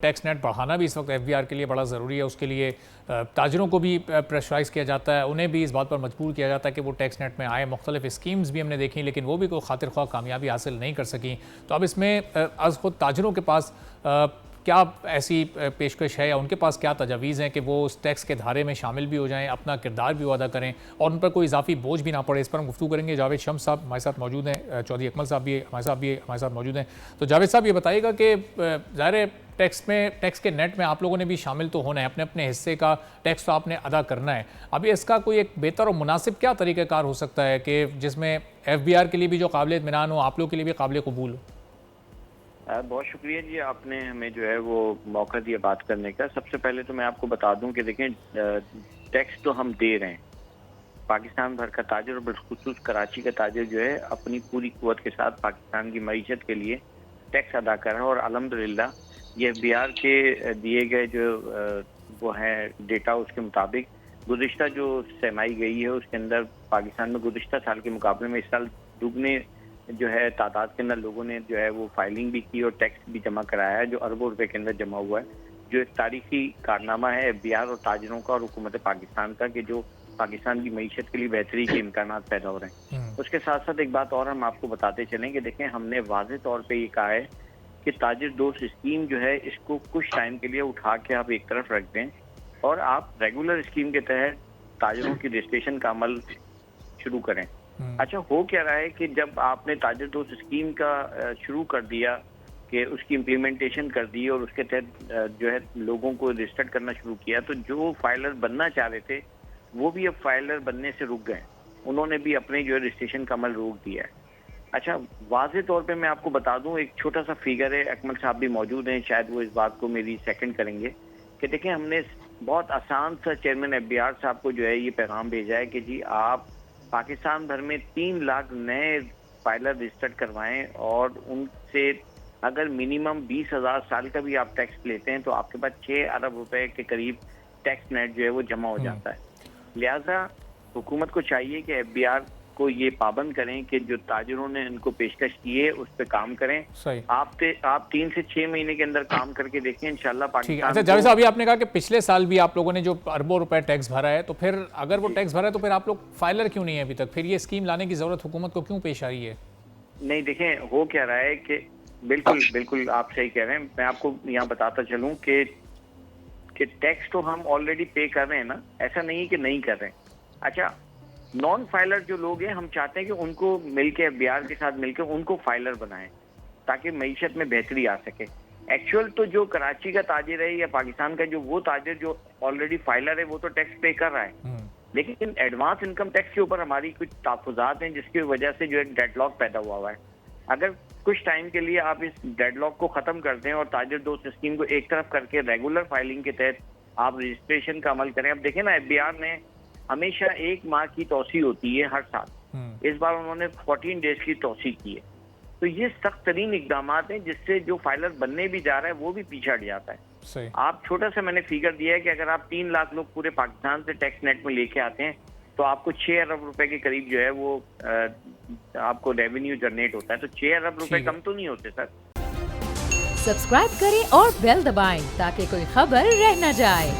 Tax net بڑھانا بھی اس وقت ایف بی آر کے لیے بڑا ضروری ہے. اس کے لیے تاجروں کو بھی پریشرائز کیا جاتا ہے, انہیں بھی اس بات پر مجبور کیا جاتا ہے کہ وہ ٹیکس نیٹ میں آئے. مختلف اسکیمز بھی ہم نے دیکھیں لیکن وہ بھی کوئی خاطر خواہ کامیابی حاصل نہیں کر سکیں. تو اب اس میں از خود تاجروں کے پاس کیا ایسی پیشکش ہے یا ان کے پاس کیا تجاویز ہیں کہ وہ اس ٹیکس کے دھارے میں شامل بھی ہو جائیں, اپنا کردار بھی ادا کریں اور ان پر کوئی اضافی بوجھ بھی نہ پڑے. اس پر ہم گفتگو کریں گے. جاوید شمس صاحب ہمارے ساتھ موجود ہیں, چودھری اکمل صاحب بھی ہمارے ساتھ موجود ہیں. تو جاوید صاحب یہ بتائیے گا کہ ظاہر ٹیکس کے نیٹ میں آپ لوگوں نے بھی شامل تو ہونا ہے, اپنے اپنے حصے کا ٹیکس تو آپ نے ادا کرنا ہے. ابھی اس کا کوئی ایک بہتر اور مناسب کیا طریقہ کار ہو سکتا ہے کہ جس میں ایف بی آر کے لیے بھی جو قابل اطمینان ہو, آپ لوگوں کے لیے بھی قابل قبول ہو؟ بہت شکریہ جی, آپ نے ہمیں جو ہے وہ موقع دیا بات کرنے کا. سب سے پہلے تو میں آپ کو بتا دوں کہ دیکھیں ٹیکس تو ہم دے رہے ہیں. پاکستان بھر کا تاجر اور بالخصوص کراچی کا تاجر جو ہے اپنی پوری قوت کے ساتھ پاکستان کی معیشت کے لیے ٹیکس ادا کر رہا ہے. اور الحمدللہ یہ ایف بی آر کے دیے گئے جو وہ ہیں ڈیٹا, اس کے مطابق گزشتہ جو سرمائی گئی ہے اس کے اندر پاکستان میں گزشتہ سال کے مقابلے میں اس سال دگنے جو ہے تعداد کے اندر لوگوں نے جو ہے وہ فائلنگ بھی کی اور ٹیکس بھی جمع کرایا ہے, جو اربوں روپے کے اندر جمع ہوا ہے, جو ایک تاریخی کارنامہ ہے ایف بی آر اور تاجروں کا اور حکومت پاکستان کا کہ جو پاکستان کی معیشت کے لیے بہتری کے امکانات پیدا ہو رہے ہیں. اس کے ساتھ ساتھ ایک بات اور ہم آپ کو بتاتے چلیں کہ دیکھیں ہم نے واضح طور پہ یہ کہا ہے کہ تاجر دوست اسکیم جو ہے اس کو کچھ ٹائم کے لیے اٹھا کے آپ ایک طرف رکھ دیں اور آپ ریگولر اسکیم کے تحت تاجروں کی رجسٹریشن کا عمل شروع کریں. اچھا, ہو کیا رہا ہے کہ جب آپ نے تاجر دوست اسکیم کا شروع کر دیا کہ اس کی امپلیمنٹیشن کر دی اور اس کے تحت جو ہے لوگوں کو رجسٹرڈ کرنا شروع کیا, تو جو فائلر بننا چاہ رہے تھے وہ بھی اب فائلر بننے سے رک گئے. انہوں نے بھی اپنے جو ہے رجسٹریشن کا عمل روک دیا ہے. اچھا, واضح طور پہ میں آپ کو بتا دوں ایک چھوٹا سا فیگر ہے, اکمل صاحب بھی موجود ہیں, شاید وہ اس بات کو میری سیکنڈ کریں گے کہ دیکھیں ہم نے بہت آسان سا چیئرمین ایف بی آر صاحب کو جو ہے یہ پیغام بھیجا ہے کہ جی آپ پاکستان بھر میں 3 لاکھ نئے فائلر رجسٹرڈ کروائیں اور ان سے اگر منیمم 20,000 سال کا بھی آپ ٹیکس لیتے ہیں تو آپ کے پاس 6 ارب روپے کے قریب ٹیکس نیٹ جو ہے وہ جمع ہو جاتا ہے. لہذا حکومت کو چاہیے کہ ایف بی آر کو یہ پابند کریں کہ جو تاجروں نے ان کو پیشکش کی ہے اس پہ کام کریں. آپ 3 سے 6 مہینے کے اندر کام کر کے دیکھیں انشاءاللہ پاکستان. اچھا جاوید صاحب, ابھی آپ نے کہا کہ پچھلے سال بھی آپ لوگوں نے جو اربوں روپے ٹیکس بھرا ہے, تو پھر اگر وہ ٹیکس بھرا ہے تو پھر آپ لوگ فائلر کیوں نہیں ہے ابھی تک؟ پھر یہ اسکیم لانے کی ضرورت حکومت کو کیوں پیش آ رہی ہے؟ نہیں دیکھیں ہو کیا رہا ہے کہ بالکل آپ صحیح کہہ رہے ہیں. میں آپ کو یہاں بتاتا چلوں کہ ٹیکس تو ہم آلریڈی پے کر رہے ہیں نا, ایسا نہیں کہ نہیں کر رہے ہیں. اچھا, نان فائلر جو لوگ ہیں ہم چاہتے ہیں کہ ان کو مل کے ایف بی آر کے ساتھ مل کے ان کو فائلر بنائیں تاکہ معیشت میں بہتری آ سکے. ایکچوئل تو جو کراچی کا تاجر ہے یا پاکستان کا جو وہ تاجر جو آلریڈی فائلر ہے وہ تو ٹیکس پے کر رہا ہے, لیکن ایڈوانس انکم ٹیکس کے اوپر ہماری کچھ تحفظات ہیں جس کی وجہ سے جو ایک ڈیڈ لاک پیدا ہوا ہے. اگر کچھ ٹائم کے لیے آپ اس ڈیڈ لاک کو ختم کر دیں اور تاجر دوست اسکیم کو ایک طرف کر کے ریگولر فائلنگ کے تحت آپ رجسٹریشن کا عمل کریں. اب دیکھیں نا, ایف بی آر نے ہمیشہ 1 ماہ کی توسیع ہوتی ہے ہر سال, اس بار انہوں نے 14 ڈیز کی توسیع کی ہے. تو یہ سخت ترین اقدامات ہیں جس سے جو فائلر بننے بھی جا رہا ہے وہ بھی پیچھے ہٹ جاتا ہے. آپ چھوٹا سا میں نے فیگر دیا ہے کہ اگر آپ 3 لاکھ لوگ پورے پاکستان سے ٹیکس نیٹ میں لے کے آتے ہیں تو آپ کو 6 ارب روپے کے قریب جو ہے وہ آپ کو ریونیو جنریٹ ہوتا ہے. تو 6 ارب روپے کم تو نہیں ہوتے سر. سبسکرائب کریں اور بیل دبائیں تاکہ کوئی خبر رہ نہ جائے.